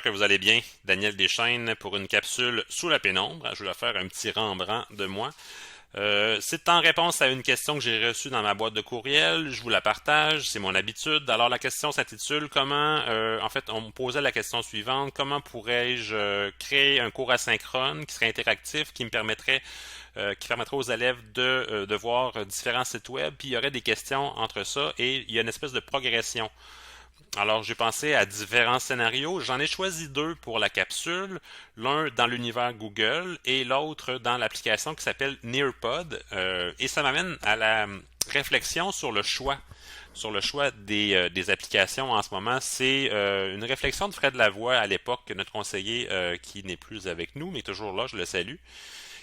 j'espère que vous allez bien. Daniel Deschaines pour une capsule sous la pénombre. Je vais faire un petit Rembrandt de moi. C'est en réponse à une question que j'ai reçue dans ma boîte de courriel. Je vous la partage, c'est mon habitude. Alors la question s'intitule comment, en fait, on me posait la question suivante, comment pourrais-je créer un cours asynchrone qui serait interactif, qui permettrait aux élèves de voir différents sites web, puis il y aurait des questions entre ça et il y a une espèce de progression. Alors, j'ai pensé à différents scénarios. J'en ai choisi deux pour la capsule, l'un dans l'univers Google et l'autre dans l'application qui s'appelle Nearpod. Et ça m'amène à la réflexion sur le choix des applications en ce moment. C'est une réflexion de Fred Lavoie à l'époque, notre conseiller qui n'est plus avec nous, mais toujours là, je le salue,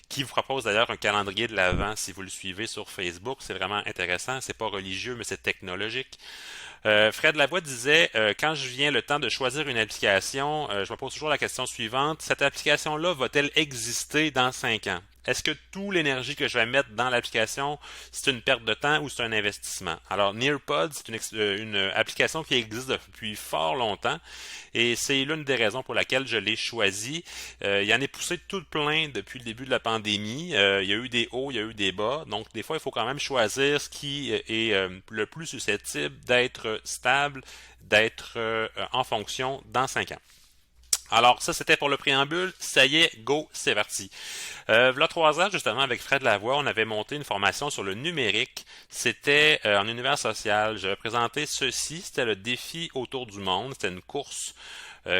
qui vous propose d'ailleurs un calendrier de l'Avent si vous le suivez sur Facebook. C'est vraiment intéressant. C'est pas religieux, mais c'est technologique. Fred Lavoie disait quand je viens le temps de choisir une application, je me pose toujours la question suivante, cette application-là va-t-elle exister dans 5 ans? Est-ce que toute l'énergie que je vais mettre dans l'application, c'est une perte de temps ou c'est un investissement? Alors, Nearpod, c'est une application qui existe depuis fort longtemps et c'est l'une des raisons pour laquelle je l'ai choisi. Il y en est poussé tout plein depuis le début de la pandémie. Il y a eu des hauts, il y a eu des bas. Donc, des fois, il faut quand même choisir ce qui est le plus susceptible d'être stable, d'être en fonction dans 5 ans. Alors, ça, c'était pour le préambule. Ça y est, go, c'est parti. Là, 3 ans, justement, avec Fred Lavoie, on avait monté une formation sur le numérique. C'était en univers social. J'avais présenté ceci. C'était le défi autour du monde. C'était une course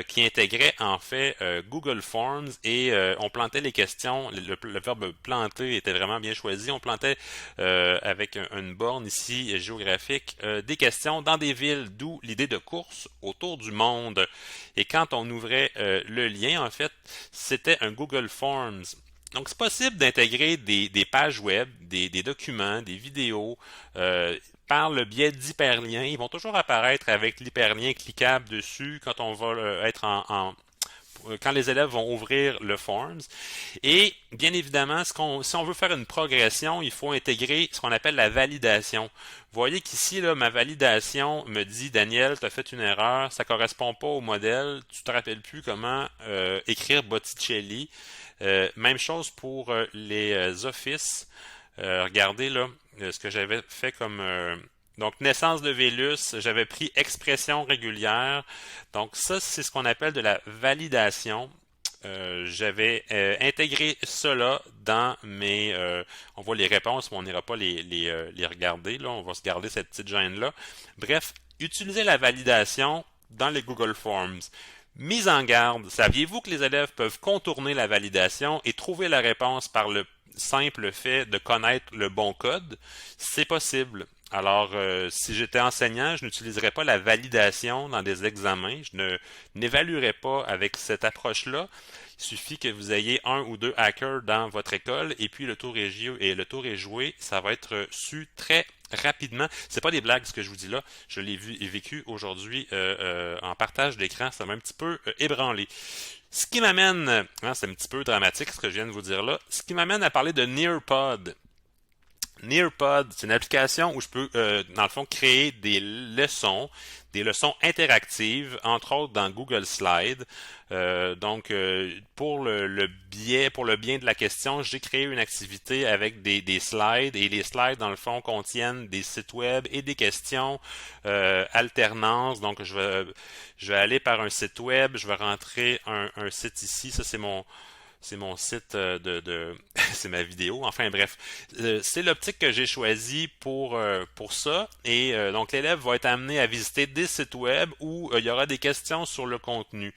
qui intégrait en fait Google Forms et on plantait les questions. Le verbe planter était vraiment bien choisi. On plantait avec une borne ici géographique des questions dans des villes, d'où l'idée de course autour du monde. Et quand on ouvrait le lien, en fait, c'était un Google Forms. Donc, c'est possible d'intégrer des pages web, des documents, des vidéos par le biais d'hyperliens. Ils vont toujours apparaître avec l'hyperlien cliquable dessus quand on va être quand les élèves vont ouvrir le Forms. Et bien évidemment, si on veut faire une progression, il faut intégrer ce qu'on appelle la validation. Vous voyez qu'ici, là, ma validation me dit, Daniel, tu as fait une erreur, ça correspond pas au modèle, tu te rappelles plus comment écrire Botticelli. Même chose pour les offices. Regardez là ce que j'avais fait comme donc naissance de Vélus, j'avais pris expression régulière. Donc ça, c'est ce qu'on appelle de la validation. J'avais intégré cela dans mes... on voit les réponses, mais on n'ira pas les regarder. Là, on va se garder cette petite gêne-là. Bref, utilisez la validation dans les Google Forms. Mise en garde, saviez-vous que les élèves peuvent contourner la validation et trouver la réponse par le simple fait de connaître le bon code? C'est possible. Alors, si j'étais enseignant, je n'utiliserais pas la validation dans des examens. N'évaluerais pas avec cette approche-là. Il suffit que vous ayez un ou deux hackers dans votre école et puis le tour est joué. Ça va être su très rapidement. C'est pas des blagues ce que je vous dis là. Je l'ai vécu aujourd'hui en partage d'écran. Ça m'a un petit peu ébranlé. Ce qui m'amène, c'est un petit peu dramatique ce que je viens de vous dire là, ce qui m'amène à parler de Nearpod. Nearpod, c'est une application où je peux, dans le fond, créer des leçons interactives, entre autres dans Google Slides. Donc, pour le bien de la question, j'ai créé une activité avec des slides et les slides, dans le fond, contiennent des sites web et des questions alternance. Donc, je vais aller par un site web, je vais rentrer un site ici. Ça, c'est mon site c'est ma vidéo. Enfin bref, c'est l'optique que j'ai choisi pour ça. Et donc l'élève va être amené à visiter des sites web où il y aura des questions sur le contenu.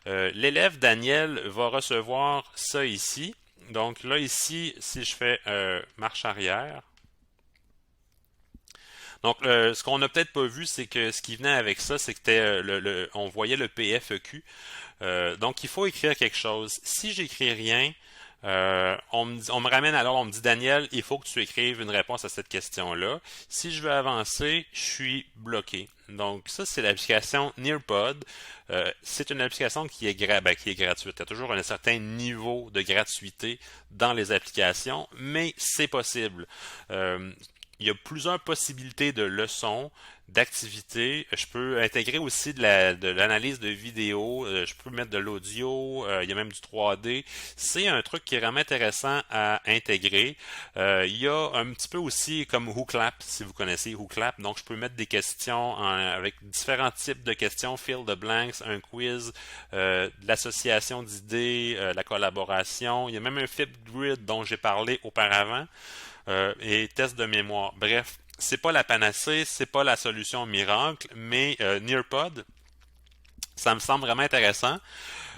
L'élève Daniel va recevoir ça ici. Donc là ici, si je fais marche arrière. Donc, ce qu'on n'a peut-être pas vu, c'est que ce qui venait avec ça, c'est que on voyait le PFEQ. Donc, il faut écrire quelque chose. Si j'écris rien, on me ramène alors, on me dit Daniel, il faut que tu écrives une réponse à cette question-là. Si je veux avancer, je suis bloqué. Donc, ça, c'est l'application Nearpod. C'est une application qui est gratuite. Il y a toujours un certain niveau de gratuité dans les applications, mais c'est possible. il y a plusieurs possibilités de leçons, d'activités. Je peux intégrer aussi de l'analyse de vidéo. Je peux mettre de l'audio. Il y a même du 3D. C'est un truc qui est vraiment intéressant à intégrer. Il y a un petit peu aussi comme WhoClap, si vous connaissez WhoClap. Donc, je peux mettre des questions avec différents types de questions, fill the blanks, un quiz, de l'association d'idées, la collaboration. Il y a même un Flipgrid dont j'ai parlé auparavant. Et test de mémoire. Bref, c'est pas la panacée, c'est pas la solution miracle, mais Nearpod, ça me semble vraiment intéressant.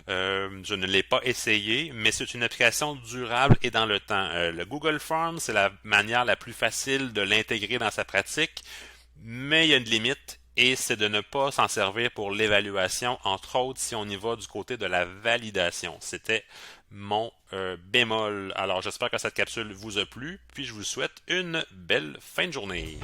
Je ne l'ai pas essayé, mais c'est une application durable et dans le temps. Le Google Form, c'est la manière la plus facile de l'intégrer dans sa pratique, mais il y a une limite et c'est de ne pas s'en servir pour l'évaluation, entre autres si on y va du côté de la validation. C'était mon bémol. Alors j'espère que cette capsule vous a plu, puis je vous souhaite une belle fin de journée.